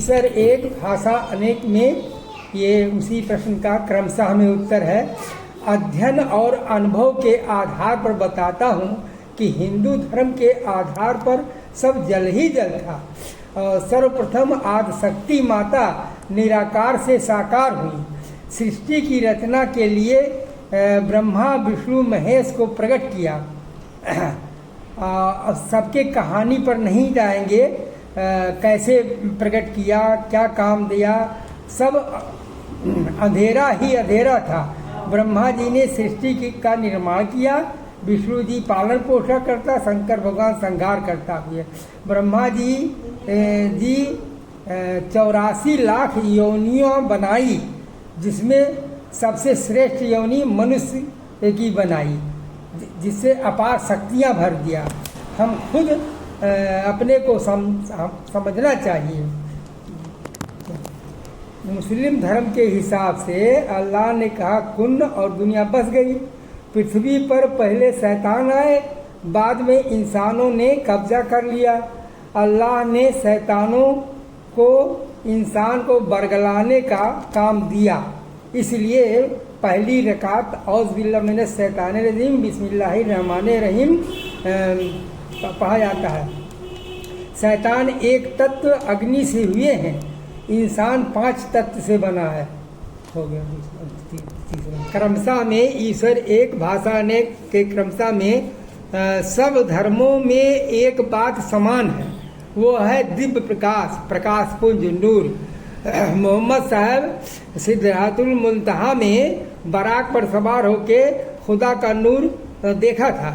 ईश्वर एक भाषा अनेक में, ये उसी प्रश्न का क्रमशः में उत्तर है। अध्ययन और अनुभव के आधार पर बताता हूँ कि हिंदू धर्म के आधार पर सब जल ही जल था। सर्वप्रथम आदिशक्ति माता निराकार से साकार हुई। सृष्टि की रचना के लिए ब्रह्मा विष्णु महेश को प्रकट किया। सबके कहानी पर नहीं जाएंगे, कैसे प्रकट किया, क्या काम दिया, सब अंधेरा ही अंधेरा था। ब्रह्मा जी ने सृष्टि का निर्माण किया, विष्णु जी पालन पोषण करता, शंकर भगवान संहार करता हुए। ब्रह्मा जी 84 लाख योनियां बनाई, जिसमें सबसे श्रेष्ठ योनि मनुष्य की बनाई, जिससे अपार शक्तियां भर दिया। हम खुद अपने को समझना चाहिए। मुस्लिम धर्म के हिसाब से अल्लाह ने कहा कुन और दुनिया बस गई। पृथ्वी पर पहले शैतान आए, बाद में इंसानों ने कब्जा कर लिया। अल्लाह ने शैतानों को इंसान को बरगलाने का काम दिया, इसलिए पहली रकात औज़ बिल्लाहि मिनश शैतानिर रजीम बिस्मिल्लाहिर रहमानिर रहीम पढ़ा जाता है। शैतान एक तत्व अग्नि से हुए हैं, इंसान 5 तत्व से बना है। हो गया तीसरा। क्रमशः में ईश्वर एक भाषा अनेक के क्रमशः में सब धर्मों में एक बात समान है, वो है दिव्य प्रकाश, प्रकाश पुंज नूर। मोहम्मद साहब सिद्धातुल मुंतहा में बराक पर सवार होके खुदा का नूर देखा था,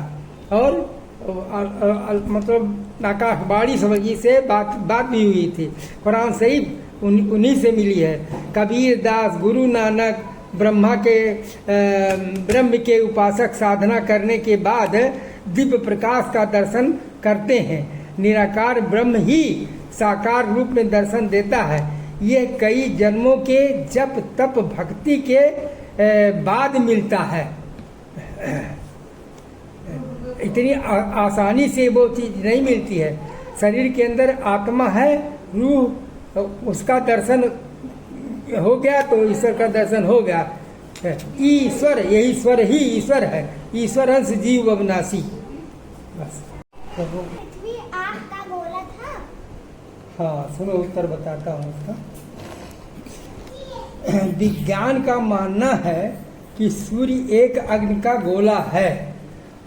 और मतलब आकाशवाणी समझी से बात भी हुई थी। कुरान शरीफ उन्हीं से मिली है। कबीर दास, गुरु नानक ब्रह्म के उपासक साधना करने के बाद दिव्य प्रकाश का दर्शन करते हैं। निराकार ब्रह्म ही साकार रूप में दर्शन देता है। यह कई जन्मों के जप तप भक्ति के बाद मिलता है। इतनी आसानी से वो चीज नहीं मिलती है। शरीर के अंदर आत्मा है, रूह, उसका दर्शन हो गया तो ईश्वर का दर्शन हो गया। ईश्वर, यही ईश्वर ही ईश्वर है। ईश्वर अंश जीव अविनाशी। बस पृथ्वी आग का गोला था। हाँ, सुनो उत्तर बताता हूँ उसका। विज्ञान का मानना है कि सूर्य एक अग्नि का गोला है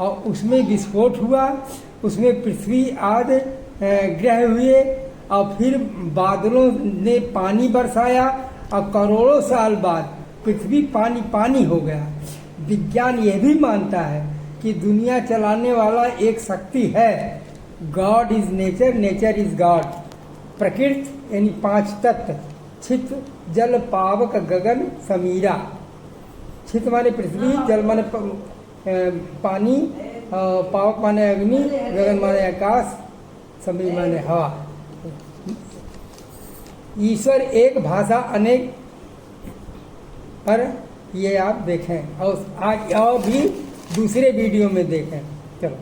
और उसमें विस्फोट हुआ, उसमें पृथ्वी आदि ग्रह हुए और फिर बादलों ने पानी बरसाया और करोड़ों साल बाद पृथ्वी पानी हो गया। विज्ञान यह भी मानता है कि दुनिया चलाने वाला एक शक्ति है। God is nature, nature is God. प्रकृति यानी 5 तत्व, छित जल पावक गगन समीरा। छित माने पृथ्वी, जल माने पानी, पावक माने अग्नि, गगन माने आकाश, समीर माने हवा। ईश्वर एक भाषा अनेक पर ये आप देखें और आज और भी दूसरे वीडियो में देखें। चलो।